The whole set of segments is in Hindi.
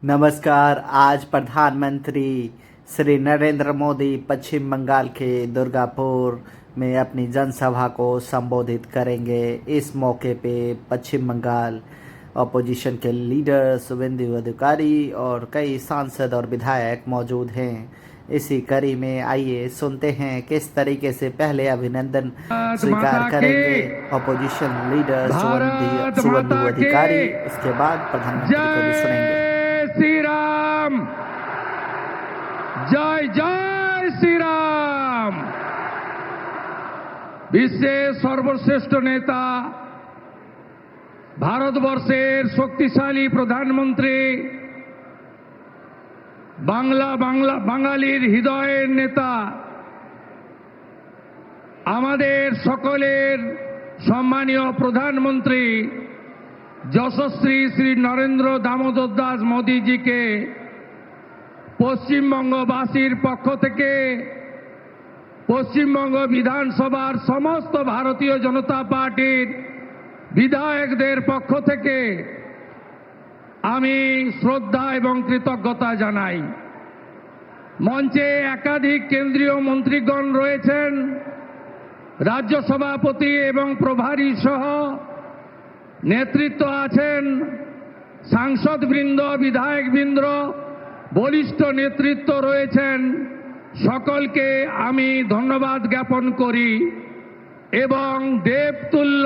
नमस्कार। आज प्रधानमंत्री श्री नरेंद्र मोदी पश्चिम बंगाल के दुर्गापुर में अपनी जनसभा को संबोधित करेंगे। इस मौके पे पश्चिम बंगाल अपोजिशन के लीडर शुभेंदु अधिकारी और कई सांसद और विधायक मौजूद हैं। इसी कड़ी में आइए सुनते हैं किस तरीके से पहले अभिनंदन स्वीकार करेंगे अपोजिशन लीडर शुभेंदु अधिकारी। उसके बाद प्रधानमंत्री को भी सुनेंगे। श्री राम, जय जय श्री राम। বিশ্বের সর্বশ্রেষ্ঠ নেতা, ভারতবর্ষের শক্তিশালী প্রধানমন্ত্রী, বাঙালির হৃদয়ের নেতা, আমাদের সকলের সম্মানীয় প্রধানমন্ত্রী যশস্বী শ্রী নরেন্দ্র দামোদর দাস মোদীজিকে পশ্চিমবঙ্গবাসীর পক্ষ থেকে পশ্চিমবঙ্গ বিধানসভার সমস্ত ভারতীয় জনতা পার্টির বিধায়কদের পক্ষ থেকে আমি শ্রদ্ধা এবং কৃতজ্ঞতা জানাই। মঞ্চে একাধিক কেন্দ্রীয় মন্ত্রীগণ রয়েছেন, রাজ্য সভাপতি এবং প্রভারী সহ নেতৃত্ব আছেন, সাংসদবৃন্দ, বিধায়কবৃন্দ, বরিষ্ঠ নেতৃত্ব রয়েছেন। সকলকে আমি ধন্যবাদ জ্ঞাপন করি এবং দেবতুল্য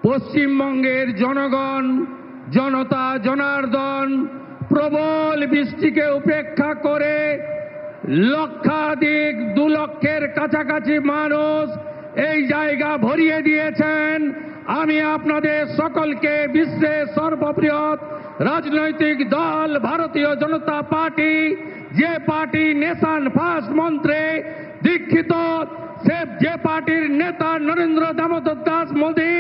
পশ্চিমবঙ্গের জনগণ, জনতা জনার্দন প্রবল বৃষ্টিকে উপেক্ষা করে লক্ষাধিক 2 লক্ষের কাছাকাছি মানুষ এই জায়গা ভরিয়ে দিয়েছেন। আমি আপনাদের সকলকে বিশ্বের সর্ববৃহৎ রাজনৈতিক দল ভারতীয় জনতা পার্টি, যে পার্টি নেশন ফার্স্ট মন্ত্রে দীক্ষিত, যে পার্টির নেতা নরেন্দ্র দামোদর দাস মোদী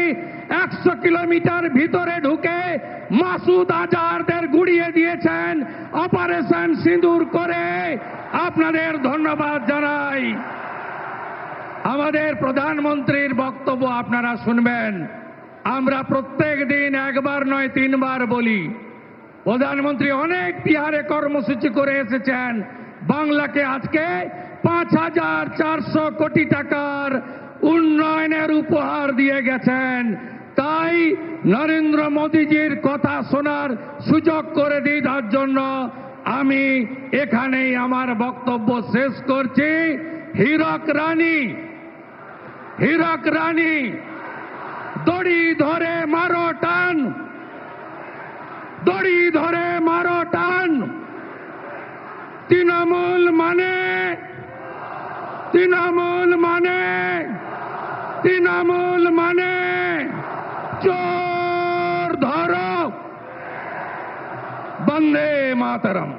100 কিলোমিটার ভিতরে ঢুকে মাসুদ আজহারদের গুড়িয়ে দিয়েছেন অপারেশন সিঁদুর করে, আপনাদের ধন্যবাদ জানাই। আমাদের প্রধানমন্ত্রীর বক্তব্য আপনারা শুনবেন। আমরা প্রত্যেক দিন একবার নয় 3 বার বলি, প্রধানমন্ত্রী অনেক বিহারে কর্মসূচি করে এসেছেন, বাংলাকে আজকে 5400 কোটি টাকার উন্নয়নের উপহার দিয়ে গেছেন। তাই নরেন্দ্র মোদীজির কথা শোনার সুযোগ করে দেওয়ার জন্য আমি এখানেই আমার বক্তব্য শেষ করছি। হীরক রানী দড়ি ধরে মারো টান, দড়ি ধরে মারো টান। তৃণমূল মানে চোর ধরো, বন্দে মাতরম।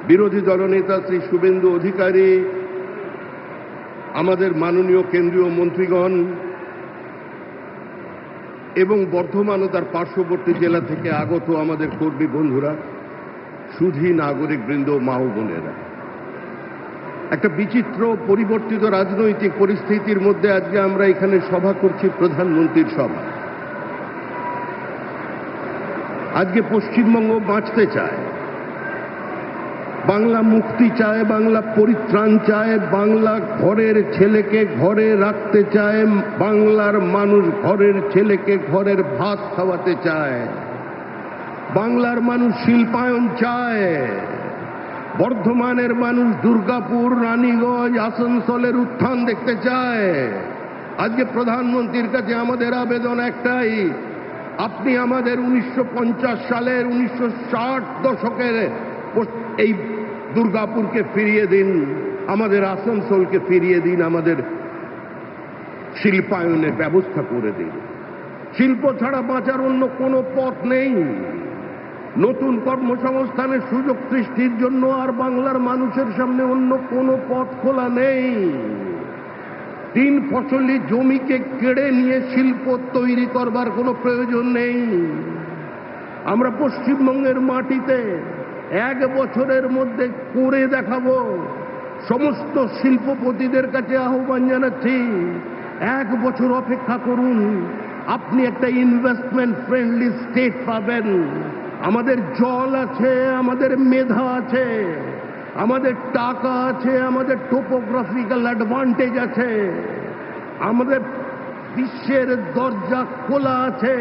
বিরোধী দলনেতা শ্রী শুভেন্দু অধিকারী, আমাদের মাননীয় কেন্দ্রীয় মন্ত্রীগণ এবং বর্ধমান ও তার পার্শ্ববর্তী জেলা থেকে আগত আমাদের কর্মী বন্ধুরা, সুধী নাগরিকবৃন্দ, মা ও বোনেরা, একটা বিচিত্র পরিবর্তিত রাজনৈতিক পরিস্থিতির মধ্যে আজকে আমরা এখানে সভা করছি, প্রধানমন্ত্রীর সভা। আজকে পশ্চিমবঙ্গ বাঁচতে চায়, বাংলা মুক্তি চায়, বাংলা পরিত্রাণ চায়, বাংলা ঘরের ছেলেকে ঘরে রাখতে চায়, বাংলার মানুষ ঘরের ছেলেকে ঘরের ভাত খাওয়াতে চায়, বাংলার মানুষ শিল্পায়ন চায়, বর্ধমানের মানুষ দুর্গাপুর, রানীগঞ্জ, আসানসোলের উত্থান দেখতে চায়। আজকে প্রধানমন্ত্রীর কাছে আমাদের আবেদন একটাই, আপনি আমাদের 1950 সালের 1960 দশকের এই দুর্গাপুরকে ফিরিয়ে দিন, আমাদের আসানসোলকে ফিরিয়ে দিন, আমাদের শিল্পায়নের ব্যবস্থা করে দিন। শিল্প ছাড়া বাঁচার অন্য কোনো পথ নেই। নতুন কর্মসংস্থানের সুযোগ সৃষ্টির জন্য আর বাংলার মানুষের সামনে অন্য কোনো পথ খোলা নেই। 3 ফসলি জমিকে কেড়ে নিয়ে শিল্প তৈরি করবার কোনো প্রয়োজন নেই। আমরা পশ্চিমবঙ্গের মাটিতে 1 বছরের মধ্যে করে দেখাবো। সমস্ত শিল্পপতিদের কাছে আহ্বান জানাচ্ছি, 1 বছর অপেক্ষা করুন। আপনি একটা ইনভেস্টমেন্ট ফ্রেন্ডলি স্টেট পাবেন। আমাদের জল আছে, আমাদের মেধা আছে, আমাদের টাকা আছে, আমাদের টোপোগ্রাফিক্যাল অ্যাডভান্টেজ আছে, আমাদের বিশ্বের দরজা খোলা আছে।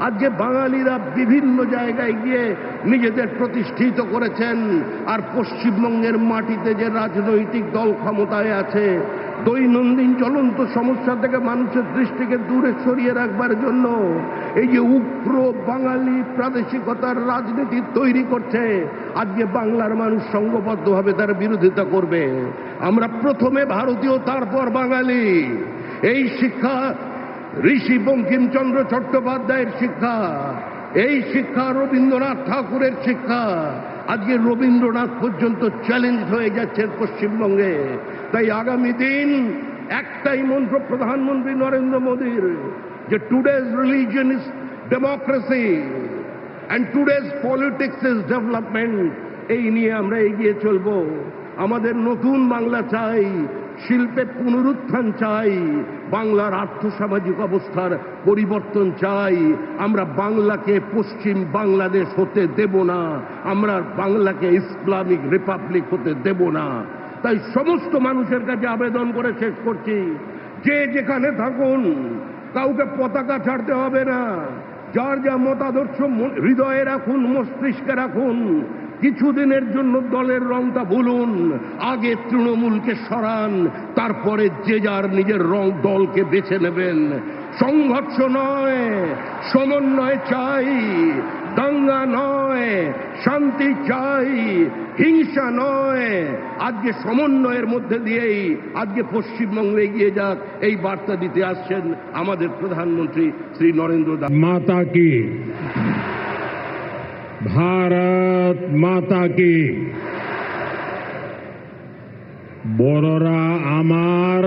আজকে বাঙালিরা বিভিন্ন জায়গায় গিয়ে নিজেদের প্রতিষ্ঠিত করেছেন। আর পশ্চিমবঙ্গের মাটিতে যে রাজনৈতিক দল ক্ষমতায় আছে, দৈনন্দিন জ্বলন্ত সমস্যা থেকে মানুষের দৃষ্টিকে দূরে সরিয়ে রাখবার জন্য এই যে উগ্র বাঙালি প্রাদেশিকতার রাজনীতি তৈরি করছে, আজকে বাংলার মানুষ সংঘবদ্ধভাবে তার বিরোধিতা করবে। আমরা প্রথমে ভারতীয়, তারপর বাঙালি। এই শিক্ষা ঋষি বঙ্কিমচন্দ্র চট্টোপাধ্যায়ের শিক্ষা, এই শিক্ষা রবীন্দ্রনাথ ঠাকুরের শিক্ষা। আজকে রবীন্দ্রনাথ পর্যন্ত চ্যালেঞ্জ হয়ে যাচ্ছে পশ্চিমবঙ্গে। তাই আগামী দিন একটাই মন্ত্র প্রধানমন্ত্রী নরেন্দ্র মোদীর, যে today's religion is democracy and today's politics is development. এই নিয়ে আমরা এগিয়ে চলবো। আমাদের নতুন বাংলা চাই, শিল্পের পুনরুত্থান চাই, বাংলার আর্থসামাজিক অবস্থার পরিবর্তন চাই। আমরা বাংলাকে পশ্চিম বাংলাদেশ হতে দেব না, আমরা বাংলাকে ইসলামিক রিপাবলিক হতে দেব না। তাই সমস্ত মানুষের কাছে আবেদন করে শেষ করছি, যে যেখানে থাকুন কাউকে পতাকা ছাড়তে হবে না। যার যা মতাদর্শ হৃদয়ে রাখুন, মস্তিষ্কে রাখুন। কিছুদিনের জন্য দলের রংটা ভুলুন, আগে তৃণমূলকে সরান, তারপরে যে যার নিজের রং দলকে বেছে নেবেন। সংঘর্ষ নয়, সমন্বয় চাই, দাঙ্গা নয়, শান্তি চাই, হিংসা নয়। আজকে সমন্বয়ের মধ্যে দিয়েই আজকে পশ্চিমবঙ্গ এগিয়ে যাক, এই বার্তা দিতে আসছেন আমাদের প্রধানমন্ত্রী শ্রী নরেন্দ্র দাস। माता की, भारत माता की। বড়রা আমার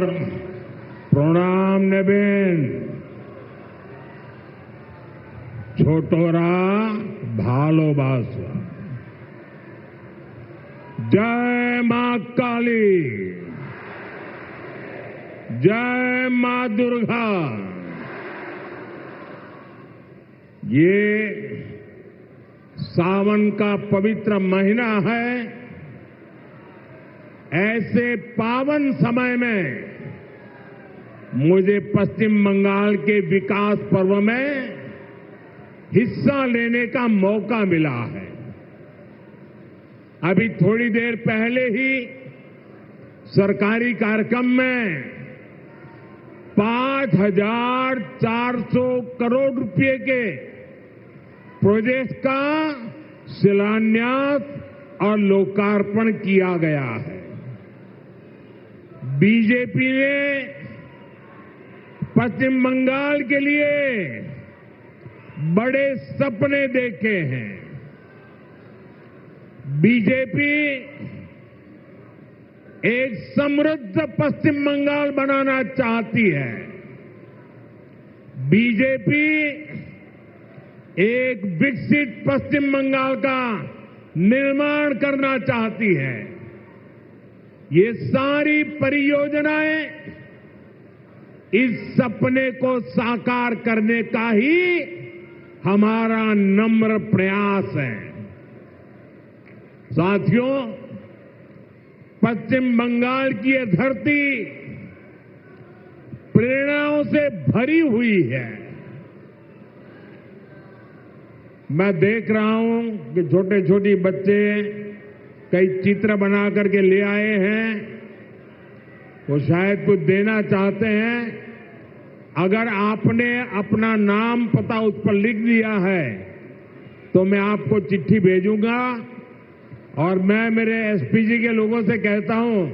প্রণাম নেবেন, ছোটরা ভালোবাসা। জয় মা কালী, जय मां दुर्गा। ये सावन का पवित्र महीना है। ऐसे पावन समय में मुझे पश्चिम बंगाल के विकास पर्व में हिस्सा लेने का मौका मिला है। अभी थोड़ी देर पहले ही सरकारी कार्यक्रम में 5,400 करोड़ रुपए के प्रोजेक्ट का शिलान्यास और लोकार्पण किया गया है। बीजेपी ने पश्चिम बंगाल के लिए बड़े सपने देखे हैं। बीजेपी एक समृद्ध पश्चिम बंगाल बनाना चाहती है। बीजेपी एक विकसित पश्चिम बंगाल का निर्माण करना चाहती है। ये सारी परियोजनाएं इस सपने को साकार करने का ही हमारा नम्र प्रयास है। साथियों, पश्चिम बंगाल की ये धरती प्रेरणाओं से भरी हुई है। मैं देख रहा हूं कि छोटे छोटे बच्चे कई चित्र बना करके ले आए हैं। वो शायद कुछ देना चाहते हैं। अगर आपने अपना नाम पता उस पर लिख दिया है तो मैं आपको चिट्ठी भेजूंगा। और मैं मेरे एसपीजी के लोगों से कहता हूं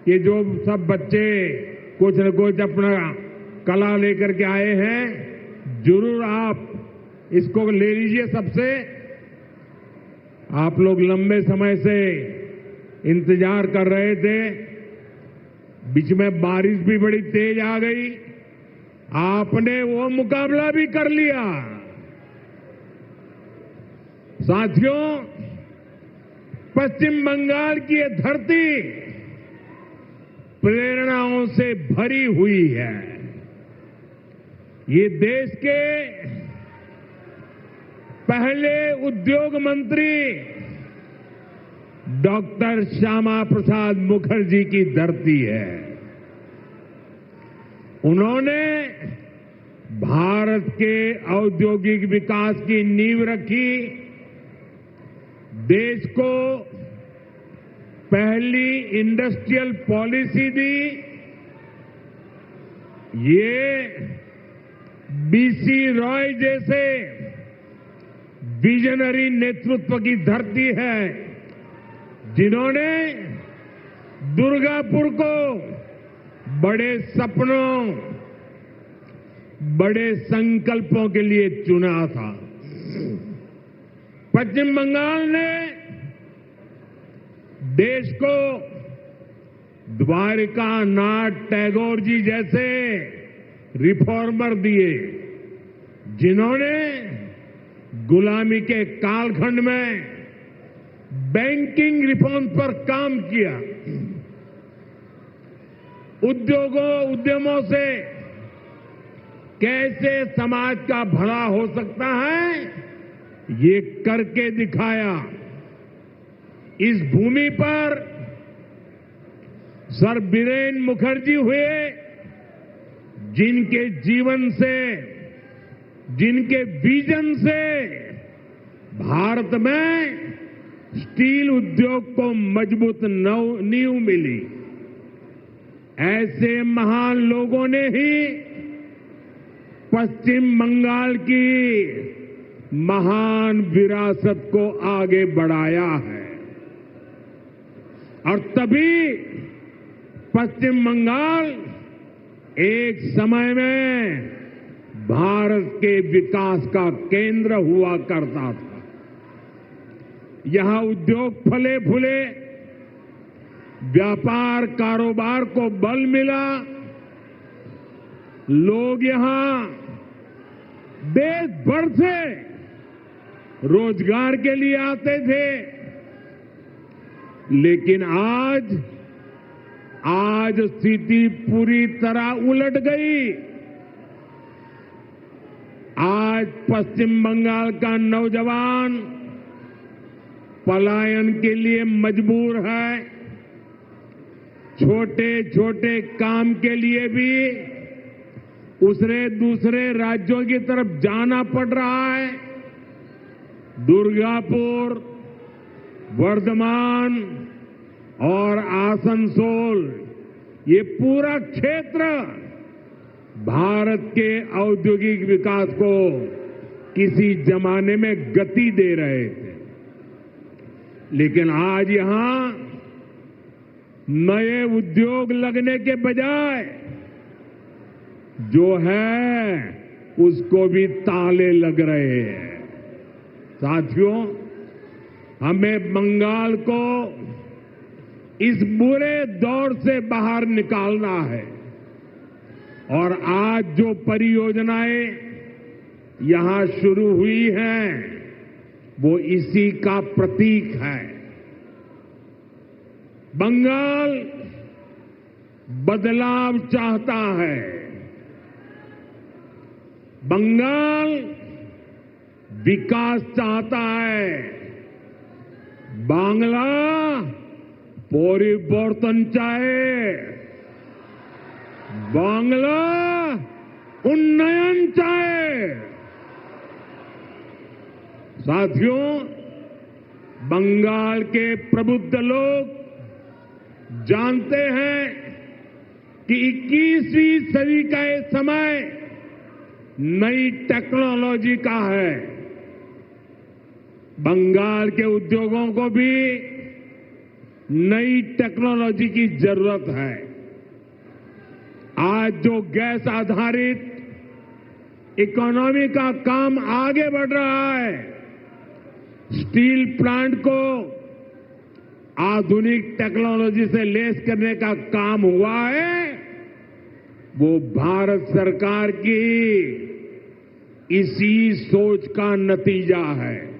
कि जो सब बच्चे कुछ न कुछ अपना कला लेकर के आए हैं, जरूर आप इसको ले लीजिए सबसे। आप लोग लंबे समय से इंतजार कर रहे थे। बीच में बारिश भी बड़ी तेज आ गई, आपने वो मुकाबला भी कर लिया। साथियों, पश्चिम बंगाल की ये धरती प्रेरणाओं से भरी हुई है। ये देश के पहले उद्योग मंत्री डॉक्टर श्यामा प्रसाद मुखर्जी की धरती है। उन्होंने भारत के औद्योगिक विकास की नींव रखी, देश को पहली इंडस्ट्रियल पॉलिसी दी। ये बीसी रॉय जैसे विजनरी नेतृत्व की धरती है, जिन्होंने दुर्गापुर को बड़े सपनों, बड़े संकल्पों के लिए चुना था। पश्चिम बंगाल ने देश को द्वारिका नाथ टैगोर जी जैसे रिफॉर्मर दिए, जिन्होंने गुलामी के कालखंड में बैंकिंग रिफॉर्म पर काम किया। उद्यमों से कैसे समाज का भला हो सकता है, ये करके दिखाया। इस भूमि पर सर बीरेन मुखर्जी हुए, जिनके जीवन से, जिनके विजन से भारत में स्टील उद्योग को मजबूत नींव मिली। ऐसे महान लोगों ने ही पश्चिम बंगाल की महान विरासत को आगे बढ़ाया है, और तभी पश्चिम बंगाल एक समय में भारत के विकास का केंद्र हुआ करता था। यहां उद्योग फले फूले, व्यापार कारोबार को बल मिला, लोग यहां देश भर से रोजगार के लिए आते थे। लेकिन आज स्थिति पूरी तरह उलट गई। आज पश्चिम बंगाल का नौजवान पलायन के लिए मजबूर है। छोटे छोटे काम के लिए भी दूसरे राज्यों की तरफ जाना पड़ रहा है। दुर्गापुर, वर्धमान और आसनसोल, ये पूरा क्षेत्र भारत के औद्योगिक विकास को किसी जमाने में गति दे रहे थे। लेकिन आज यहां नए उद्योग लगने के बजाय जो है उसको भी ताले लग रहे हैं। साथियों, हमें बंगाल को इस बुरे दौर से बाहर निकालना है, और आज जो परियोजनाएं यहां शुरू हुई हैं वो इसी का प्रतीक है। बंगाल बदलाव चाहता है। बंगाल विकास चाहता है। बांग्ला परिवर्तन चाहे। बांग्ला उन्नयन चाहे। साथियों, बंगाल के प्रबुद्ध लोग जानते हैं कि 21वीं सदी का ये समय नई टेक्नोलॉजी का है। बंगाल के उद्योगों को भी नई टेक्नोलॉजी की जरूरत है। आज जो गैस आधारित इकोनॉमी का काम आगे बढ़ रहा है, स्टील प्लांट को आधुनिक टेक्नोलॉजी से लेस करने का काम हुआ है, वो भारत सरकार की इसी सोच का नतीजा है।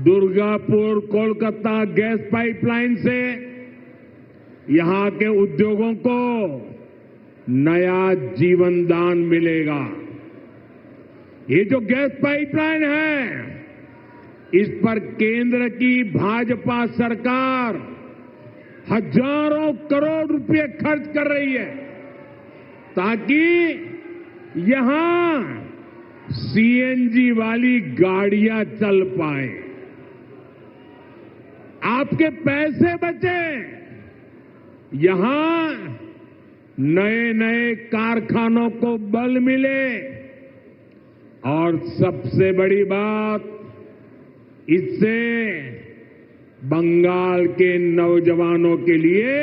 दुर्गापुर कोलकाता गैस पाइपलाइन से यहां के उद्योगों को नया जीवन दान मिलेगा। ये जो गैस पाइपलाइन है, इस पर केंद्र की भाजपा सरकार हजारों करोड़ रुपए खर्च कर रही है ताकि यहां सीएनजी वाली गाड़ियां चल पाए, आपके पैसे बचे, यहां नए नए कारखानों को बल मिले और सबसे बड़ी बात, इससे बंगाल के नौजवानों के लिए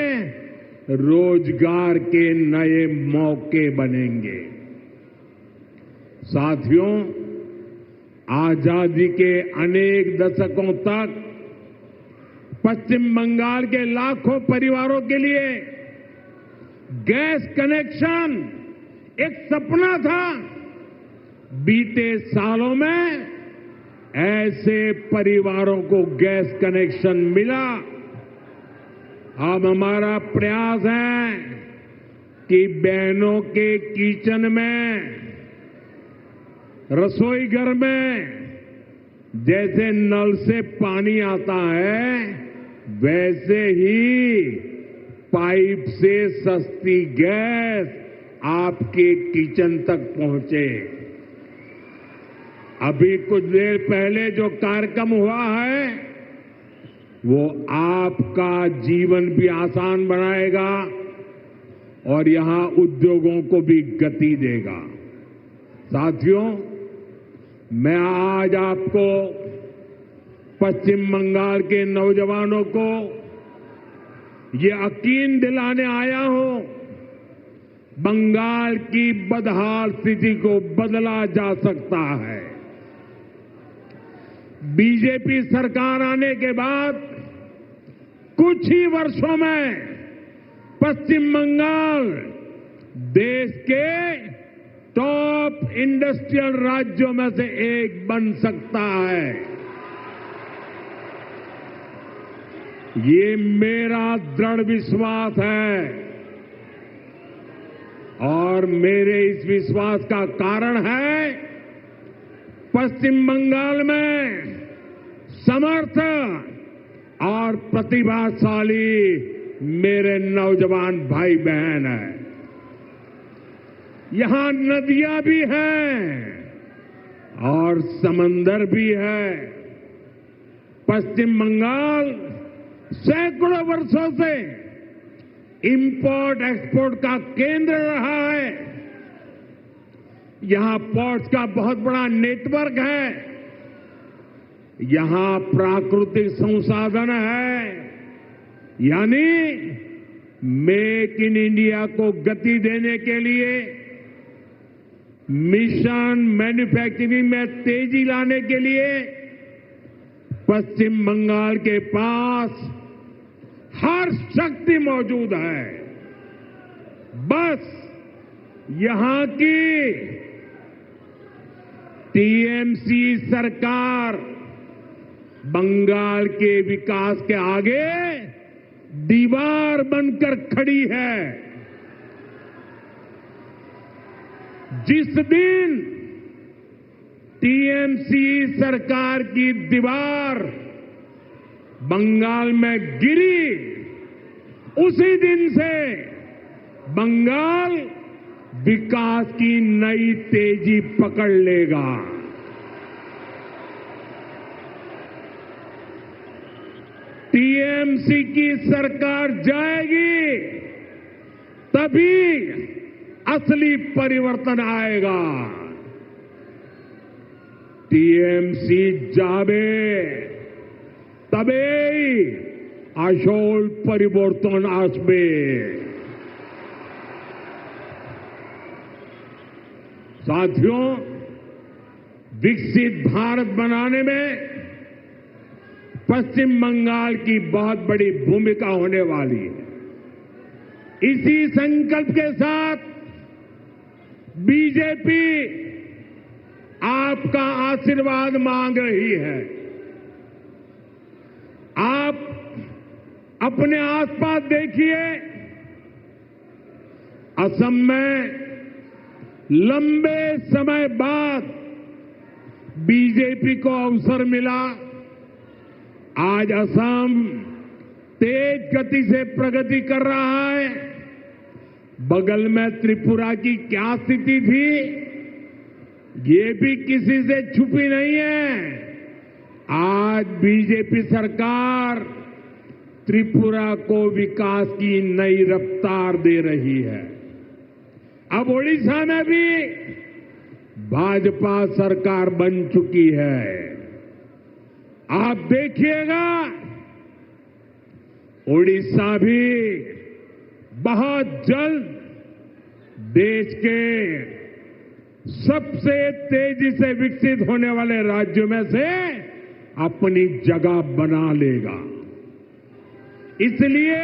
रोजगार के नए मौके बनेंगे। साथियों, आजादी के अनेक दशकों तक पश्चिम बंगाल के लाखों परिवारों के लिए गैस कनेक्शन एक सपना था। बीते सालों में ऐसे परिवारों को गैस कनेक्शन मिला। अब हमारा प्रयास है कि बहनों के किचन में, रसोई घर में जैसे नल से पानी आता है, वैसे ही पाइप से सस्ती गैस आपके किचन तक पहुंचे। अभी कुछ देर पहले जो कार्यक्रम हुआ है, वो आपका जीवन भी आसान बनाएगा और यहां उद्योगों को भी गति देगा। साथियों, मैं आज आपको पश्चिम बंगाल के नौजवानों को ये यकीन दिलाने आया हूं, बंगाल की बदहाल स्थिति को बदला जा सकता है। बीजेपी सरकार आने के बाद कुछ ही वर्षों में पश्चिम बंगाल देश के टॉप इंडस्ट्रियल राज्यों में से एक बन सकता है। ये मेरा दृढ़ विश्वास है और मेरे इस विश्वास का कारण है पश्चिम बंगाल में समर्थ और प्रतिभाशाली मेरे नौजवान भाई बहन हैं। यहां नदियां भी हैं और समंदर भी है। पश्चिम बंगाल सैकड़ों वर्षों से इंपोर्ट एक्सपोर्ट का केंद्र रहा है। यहां पोर्ट्स का बहुत बड़ा नेटवर्क है, यहां प्राकृतिक संसाधन है, यानी मेक इन इंडिया को गति देने के लिए, मिशन मैन्युफैक्चरिंग में तेजी लाने के लिए पश्चिम बंगाल के पास हर शक्ति मौजूद है। बस यहां की टीएमसी सरकार बंगाल के विकास के आगे दीवार बनकर खड़ी है। जिस दिन टीएमसी सरकार की दीवार बंगाल में गिरी, उसी दिन से बंगाल विकास की नई तेजी पकड़ लेगा। टीएमसी की सरकार जाएगी, तभी असली परिवर्तन आएगा। टीएमसी जाबे तबेई আসল পরিবর্তন আসবে। साथियों, विकसित भारत बनाने में पश्चिम बंगाल की बहुत बड़ी भूमिका होने वाली है। इसी संकल्प के साथ बीजेपी आपका आशीर्वाद मांग रही है। आप अपने आसपास देखिए, असम में लंबे समय बाद बीजेपी को अवसर मिला। आज असम तेज गति से प्रगति कर रहा है। बगल में त्रिपुरा की क्या स्थिति थी, ये भी किसी से छुपी नहीं है। आज बीजेपी सरकार त्रिपुरा को विकास की नई रफ्तार दे रही है। अब ओडिशा में भी भाजपा सरकार बन चुकी है। आप देखिएगा, ओडिशा भी बहुत जल्द देश के सबसे तेजी से विकसित होने वाले राज्यों में से अपनी जगह बना लेगा। इसलिए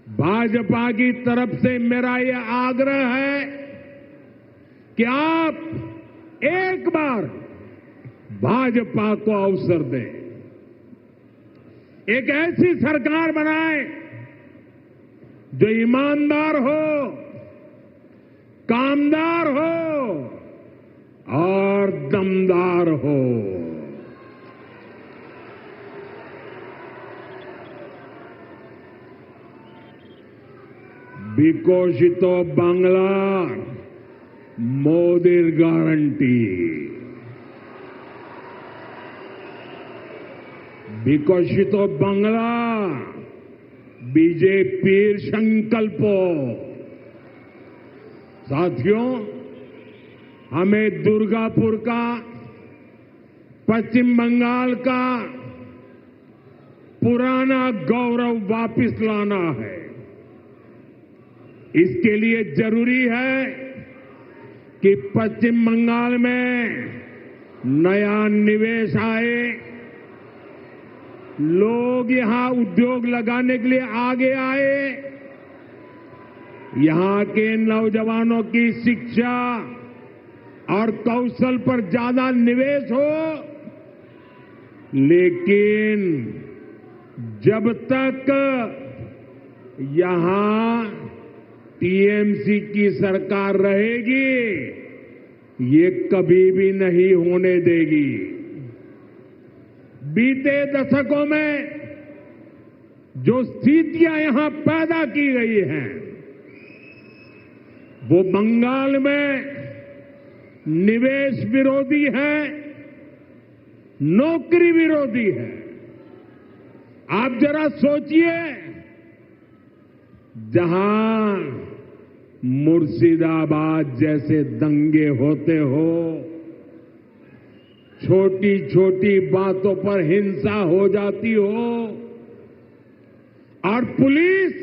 भाजपा की तरफ से मेरा यह आग्रह है कि आप एक बार भाजपा को अवसर दें, एक ऐसी सरकार बनाएं जो ईमानदार हो, कामदार हो और दमदार हो। বিকশিত বাংলার মোদির গ্যারান্টি, বিকশিত বাংলা बीजेपी संकल्प। साथियों, हमें दुर्गापुर का, पश्चिम बंगाल का पुराना गौरव वापस लाना है। इसके लिए जरूरी है कि पश्चिम बंगाल में नया निवेश आए, लोग यहां उद्योग लगाने के लिए आगे आए, यहां के नौजवानों की शिक्षा और कौशल पर ज्यादा निवेश हो। लेकिन जब तक यहां टीएमसी की सरकार रहेगी, ये कभी भी नहीं होने देगी। बीते दशकों में जो स्थितियां यहां पैदा की गई हैं, वो बंगाल में निवेश विरोधी है, नौकरी विरोधी है। आप जरा सोचिए, जहां मुर्शिदाबाद जैसे दंगे होते हो, छोटी छोटी बातों पर हिंसा हो जाती हो और पुलिस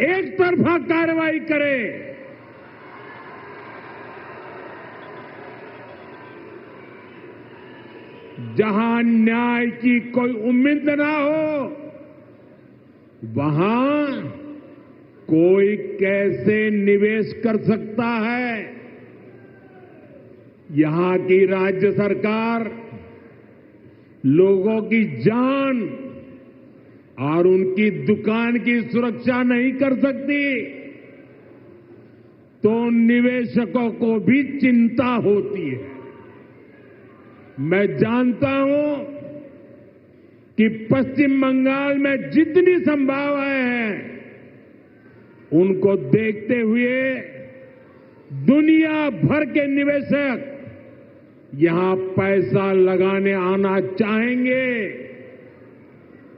एक तरफा कार्रवाई करे, जहां न्याय की कोई उम्मीद ना हो, वहां कोई कैसे निवेश कर सकता है? यहां की राज्य सरकार लोगों की जान और उनकी दुकान की सुरक्षा नहीं कर सकती, तो निवेशकों को भी चिंता होती है। मैं जानता हूं कि पश्चिम बंगाल में जितनी संभावनाएं हैं, उनको देखते हुए दुनिया भर के निवेशक यहां पैसा लगाने आना चाहेंगे।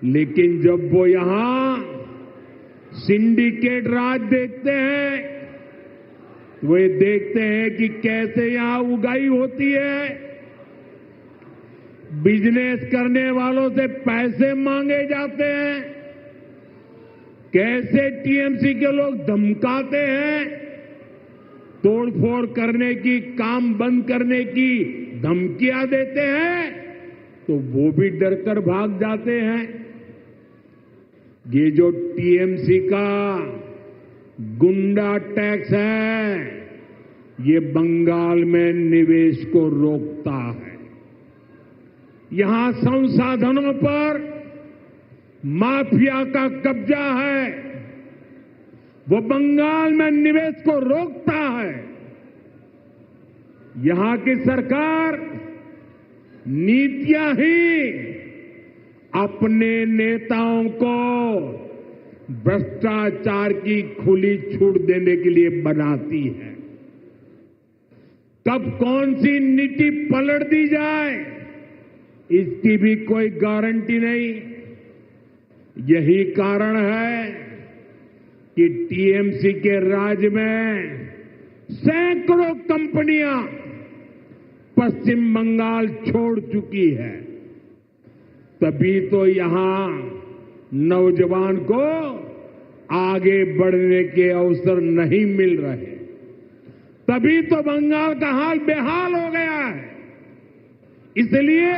लेकिन जब वो यहां सिंडिकेट राज देखते हैं, वो ये देखते हैं कि कैसे यहां उगाही होती है, बिजनेस करने वालों से पैसे मांगे जाते हैं, कैसे टीएमसी के लोग धमकाते हैं, तोड़फोड़ करने की, काम बंद करने की धमकियां देते हैं, तो वो भी डरकर भाग जाते हैं। ये जो टीएमसी का गुंडा टैक्स है, ये बंगाल में निवेश को रोकता है। यहां संसाधनों पर माफिया का कब्जा है वो बंगाल में निवेश को रोकता है। यहां की सरकार नीतियां ही अपने नेताओं को भ्रष्टाचार की खुली छूट देने के लिए बनाती है। कब कौन सी नीति पलट दी जाए, इसकी भी कोई गारंटी नहीं। यही कारण है कि टीएमसी के राज में सैकड़ों कंपनियां पश्चिम बंगाल छोड़ चुकी है। तभी तो यहां नौजवान को आगे बढ़ने के अवसर नहीं मिल रहे। तभी तो बंगाल का हाल बेहाल हो गया है। इसलिए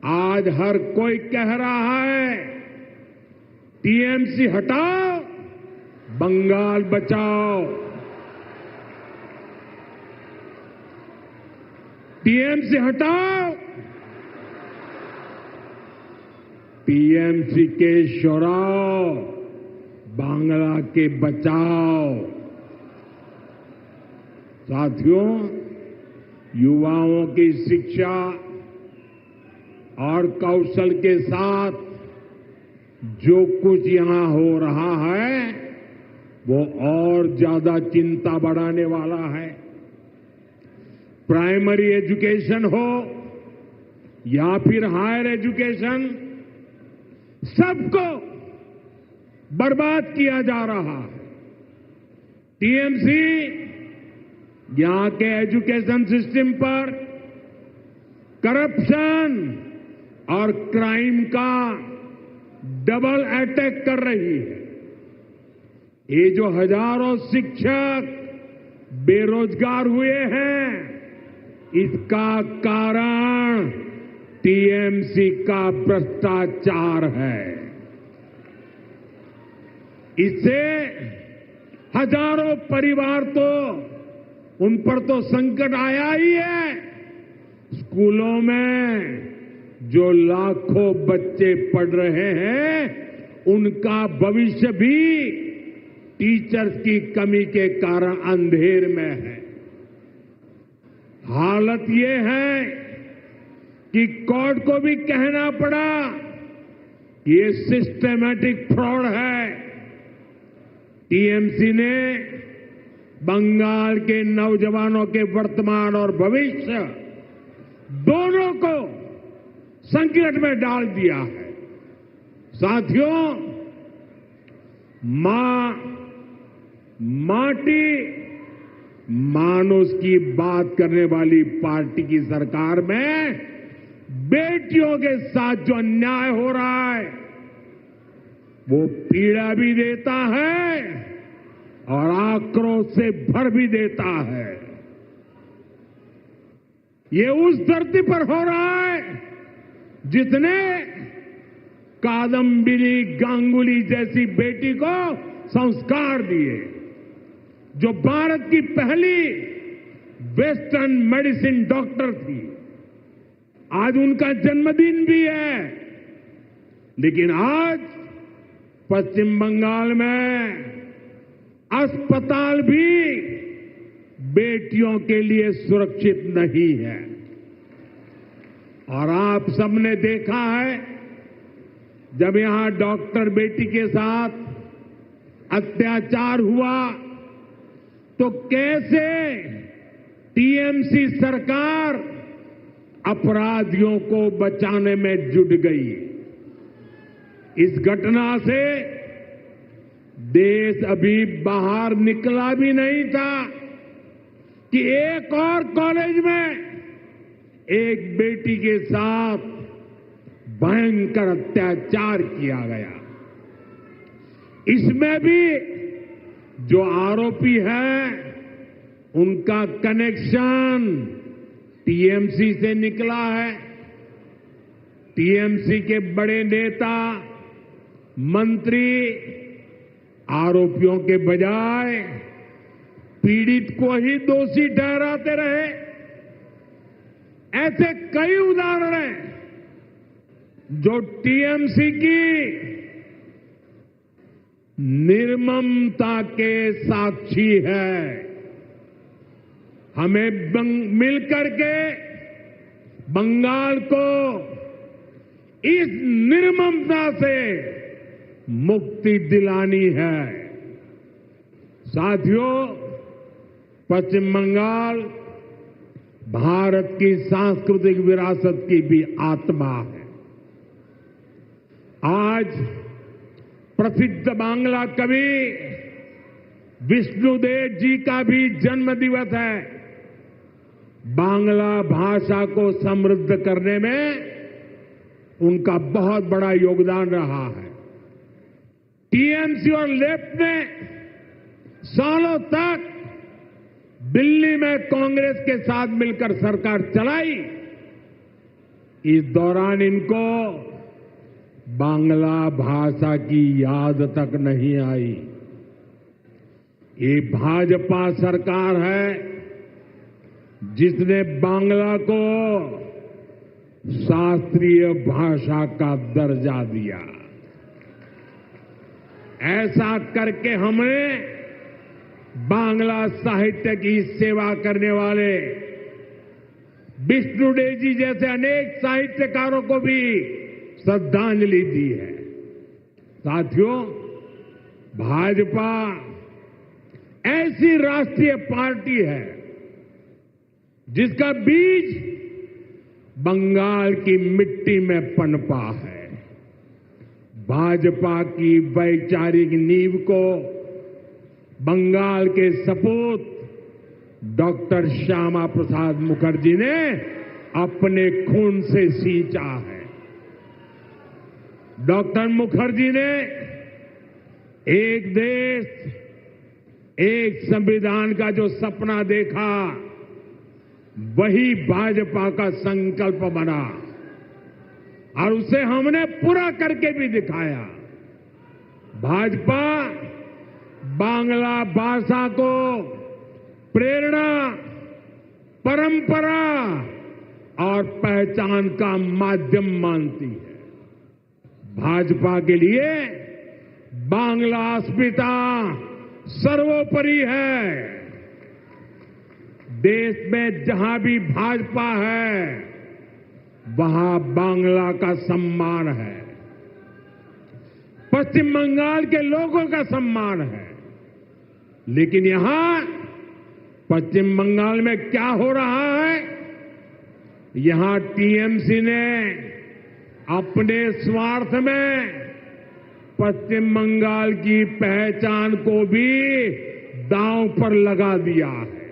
आज हर कोई कह रहा है, टीएमसी हटाओ, बंगाल बचाओ। टीएमसी हटाओ, टीएमसी के शोराओ, बांग्ला के बचाओ। साथियों, युवाओं की शिक्षा और कौशल के साथ जो कुछ यहां हो रहा है वो और ज्यादा चिंता बढ़ाने वाला है। प्राइमरी एजुकेशन हो या फिर हायर एजुकेशन, सबको बर्बाद किया जा रहा है। टीएमसी यहां के एजुकेशन सिस्टम पर करप्शन और क्राइम का डबल अटैक कर रही है। ये जो हजारों शिक्षक बेरोजगार हुए हैं, इसका कारण टीएमसी का भ्रष्टाचार है। इससे हजारों परिवार तो, उन पर तो संकट आया ही है। स्कूलों में जो लाखों बच्चे पढ़ रहे हैं, उनका भविष्य भी टीचर्स की कमी के कारण अंधेर में है। हालत ये है कि कोर्ट को भी कहना पड़ा, ये सिस्टेमैटिक फ्रॉड है। टीएमसी ने बंगाल के नौजवानों के वर्तमान और भविष्य दोनों को संकट में डाल दिया है। साथियों, माटी मानुष की बात करने वाली पार्टी की सरकार में बेटियों के साथ जो अन्याय हो रहा है, वो पीड़ा भी देता है और आक्रोश से भर भी देता है। ये उस धरती पर हो रहा है जिसने कादम्बिनी गांगुली जैसी बेटी को संस्कार दिए, जो भारत की पहली वेस्टर्न मेडिसिन डॉक्टर थी। आज उनका जन्मदिन भी है, लेकिन आज पश्चिम बंगाल में अस्पताल भी बेटियों के लिए सुरक्षित नहीं है। और आप सबने देखा है, जब यहां डॉक्टर बेटी के साथ अत्याचार हुआ तो कैसे टीएमसी सरकार अपराधियों को बचाने में जुट गई। इस घटना से देश अभी बाहर निकला भी नहीं था कि एक और कॉलेज में एक बेटी के साथ भयंकर अत्याचार किया गया। इसमें भी जो आरोपी है, उनका कनेक्शन टीएमसी से निकला है। टीएमसी के बड़े नेता, मंत्री आरोपियों के बजाय पीड़ित को ही दोषी ठहराते रहे। ऐसे कई उदाहरण हैं जो टीएमसी की निर्ममता के साक्षी है। हमें मिलकर के बंगाल को इस निर्ममता से मुक्ति दिलानी है। साथियों, पश्चिम बंगाल भारत की सांस्कृतिक विरासत की भी आत्मा है। आज प्रसिद्ध बांग्ला कवि विष्णुदेव जी का भी जन्म दिवस है। बांग्ला भाषा को समृद्ध करने में उनका बहुत बड़ा योगदान रहा है। टीएमसी और लेफ्ट ने सालों तक दिल्ली में कांग्रेस के साथ मिलकर सरकार चलाई। इस दौरान इनको बांग्ला भाषा की याद तक नहीं आई। ये भाजपा सरकार है जिसने बांग्ला को शास्त्रीय भाषा का दर्जा दिया। ऐसा करके हमने बांग्ला साहित्य की सेवा करने वाले विष्णुदेव जी जैसे अनेक साहित्यकारों को भी श्रद्धांजलि दी है। साथियों, भाजपा ऐसी राष्ट्रीय पार्टी है जिसका बीज बंगाल की मिट्टी में पनपा है। भाजपा की वैचारिक नींव को बंगाल के सपूत डॉक्टर श्यामा प्रसाद मुखर्जी ने अपने खून से सींचा है। डॉक्टर मुखर्जी ने एक देश, एक संविधान का जो सपना देखा, वही भाजपा का संकल्प बना और उसे हमने पूरा करके भी दिखाया। भाजपा बांग्ला भाषा को प्रेरणा, परंपरा और पहचान का माध्यम मानती है। भाजपा के लिए बांग्ला अस्मिता सर्वोपरि है। देश में जहां भी भाजपा है, वहां बांग्ला का सम्मान है, पश्चिम बंगाल के लोगों का सम्मान है। लेकिन यहां पश्चिम बंगाल में क्या हो रहा है? यहां टीएमसी ने अपने स्वार्थ में पश्चिम बंगाल की पहचान को भी दांव पर लगा दिया है।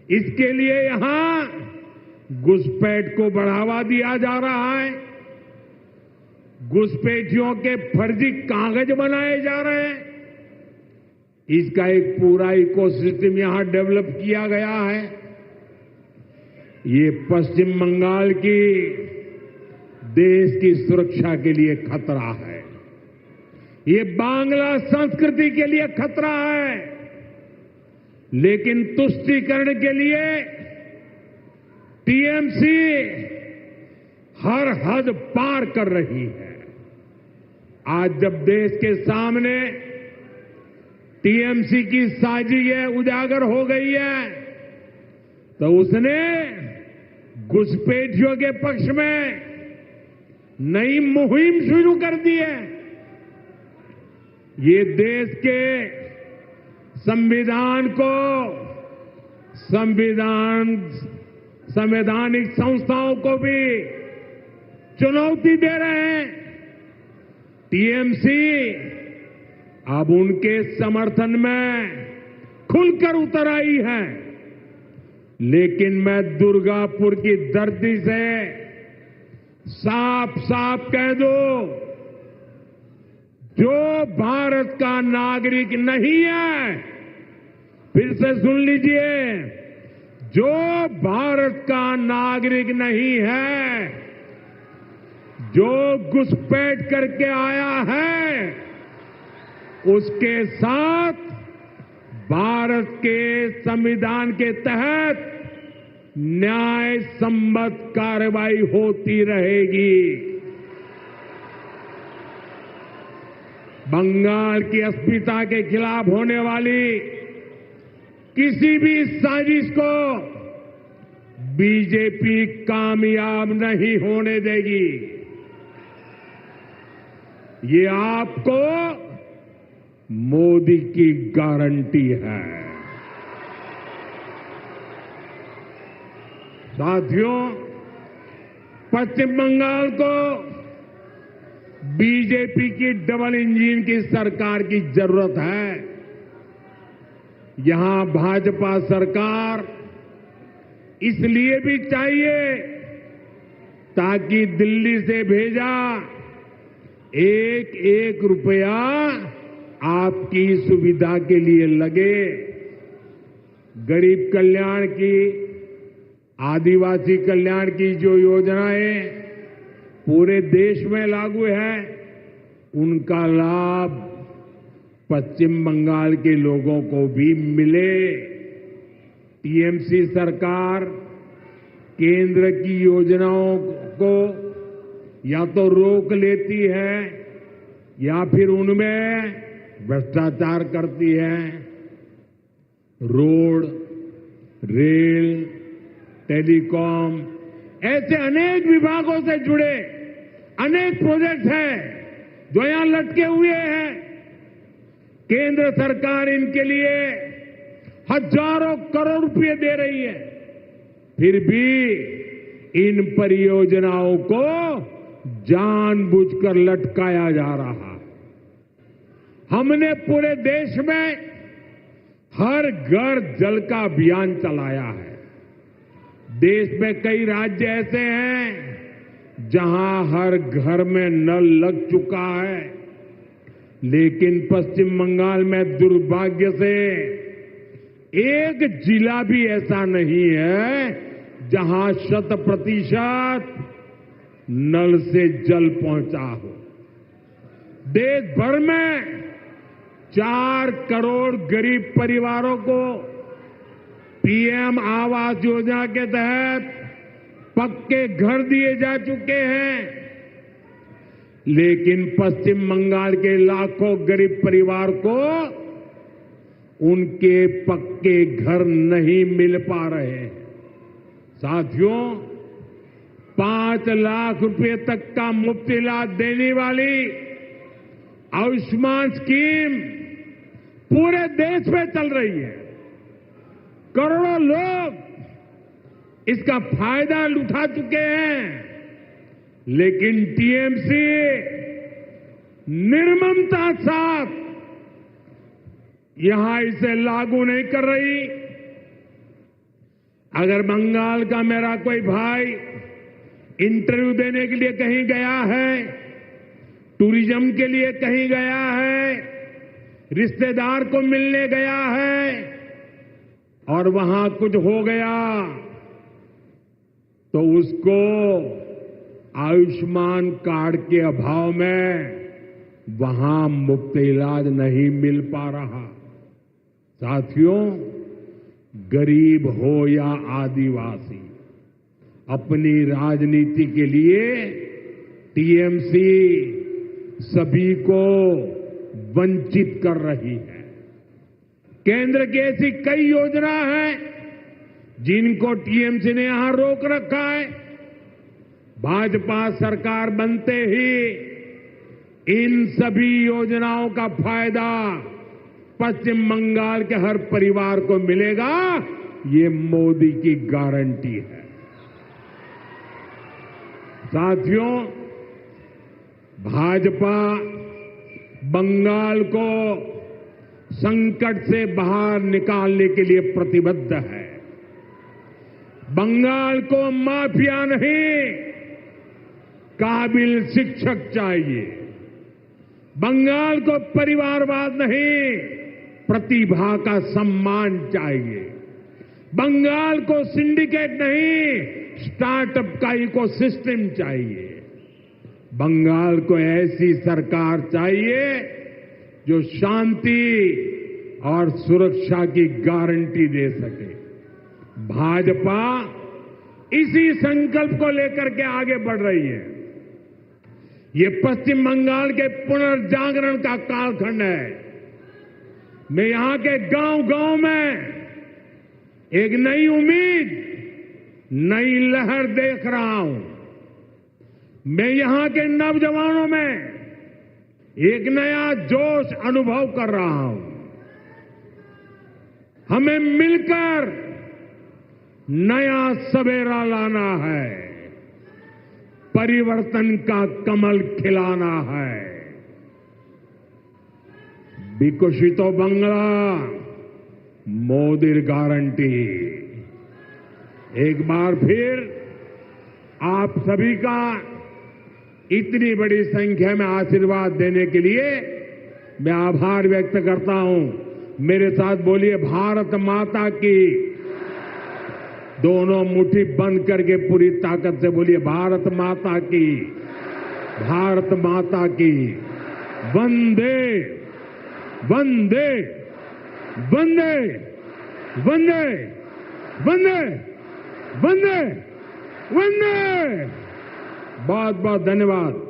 इसके लिए यहां घुसपैठ को बढ़ावा दिया जा रहा है। घुसपैठियों के फर्जी कागज बनाए जा रहे हैं। इसका एक पूरा इकोसिस्टम यहां डेवलप किया गया है। ये पश्चिम बंगाल की देश की सुरक्षा के लिए खतरा है। ये बांग्ला संस्कृति के लिए खतरा है। लेकिन तुष्टीकरण के लिए टीएमसी हर हद पार कर रही है। आज जब देश के सामने टीएमसी की साजिश उजागर हो गई है, तो उसने घुसपैठियों के पक्ष में नई मुहिम शुरू कर दी है। ये देश के संविधान को, संवैधानिक संस्थाओं को भी चुनौती दे रहे हैं। टीएमसी अब उनके समर्थन में खुलकर उतर आई है। लेकिन मैं दुर्गापुर की धरती से साफ साफ कह दूं, जो भारत का नागरिक नहीं है, फिर से सुन लीजिए, जो भारत का नागरिक नहीं है, जो घुसपैठ करके आया है, उसके साथ भारत के संविधान के तहत न्याय संबद्ध कार्रवाई होती रहेगी। बंगाल की अस्मिता के खिलाफ होने वाली किसी भी साजिश को बीजेपी कामयाब नहीं होने देगी। ये आपको मोदी की गारंटी है। साथियों, पश्चिम बंगाल को बीजेपी की डबल इंजन की सरकार की जरूरत है। यहां भाजपा सरकार इसलिए भी चाहिए ताकि दिल्ली से भेजा एक एक रुपया आपकी सुविधा के लिए लगे। गरीब कल्याण की, आदिवासी कल्याण की जो योजनाएं पूरे देश में लागू है, उनका लाभ पश्चिम बंगाल के लोगों को भी मिले। टीएमसी सरकार केंद्र की योजनाओं को या तो रोक लेती है या फिर उनमें भ्रष्टाचार करती है। रोड, रेल, टेलीकॉम ऐसे अनेक विभागों से जुड़े अनेक प्रोजेक्ट हैं जो यहां लटके हुए हैं। केंद्र सरकार इनके लिए हजारों करोड़ रुपए दे रही है, फिर भी इन परियोजनाओं को जानबूझकर लटकाया जा रहा है। हमने पूरे देश में हर घर जल का अभियान चलाया है। देश में कई राज्य ऐसे हैं जहां हर घर में नल लग चुका है, लेकिन पश्चिम बंगाल में दुर्भाग्य से एक जिला भी ऐसा नहीं है जहां 100% नल से जल पहुंचा हो। देश भर में 4 करोड़ गरीब परिवारों को पीएम आवास योजना के तहत पक्के घर दिए जा चुके हैं, लेकिन पश्चिम बंगाल के लाखों गरीब परिवार को उनके पक्के घर नहीं मिल पा रहे हैं। साथियों, 5 लाख रुपए तक का मुफ्त इलाज देने वाली आयुष्मान स्कीम पूरे देश में चल रही है। करोड़ों लोग इसका फायदा उठा चुके हैं, लेकिन टीएमसी निर्ममता साथ यहां इसे लागू नहीं कर रही। अगर बंगाल का मेरा कोई भाई इंटरव्यू देने के लिए कहीं गया है, टूरिज्म के लिए कहीं गया है, रिश्तेदार को मिलने गया है और वहां कुछ हो गया, तो उसको आयुष्मान कार्ड के अभाव में वहां मुफ्त इलाज नहीं मिल पा रहा। साथियों, गरीब हो या आदिवासी, अपनी राजनीति के लिए टीएमसी सभी को वंचित कर रही है। केंद्र की ऐसी कई योजना हैं जिनको टीएमसी ने यहां रोक रखा है। भाजपा सरकार बनते ही इन सभी योजनाओं का फायदा पश्चिम बंगाल के हर परिवार को मिलेगा, ये मोदी की गारंटी है। साथियों, भाजपा बंगाल को संकट से बाहर निकालने के लिए प्रतिबद्ध है। बंगाल को माफिया नहीं, काबिल शिक्षक चाहिए। बंगाल को परिवारवाद नहीं, प्रतिभा का सम्मान चाहिए। बंगाल को सिंडिकेट नहीं, स्टार्टअप का इकोसिस्टम चाहिए। बंगाल को ऐसी सरकार चाहिए जो शांति और सुरक्षा की गारंटी दे सके। भाजपा इसी संकल्प को लेकर के आगे बढ़ रही है। ये पश्चिम बंगाल के पुनर्जागरण का कालखंड है। मैं यहां के गांव-गांव में एक नई उम्मीद, नई लहर देख रहा हूं। मैं यहां के नौजवानों में एक नया जोश अनुभव कर रहा हूं। हमें मिलकर नया सवेरा लाना है, परिवर्तन का कमल खिलाना है। विकसितो बांग्ला मोदी गारंटी। एक बार फिर आप सभी का इतनी बड़ी संख्या में आशीर्वाद देने के लिए मैं आभार व्यक्त करता हूं। मेरे साथ बोलिए भारत माता की। दोनों मुट्ठी बंद करके पूरी ताकत से बोलिए भारत माता की, भारत माता की। वंदे वंदे वंदे वंदे वंदे वंदे वंदे। बहुत बहुत धन्यवाद।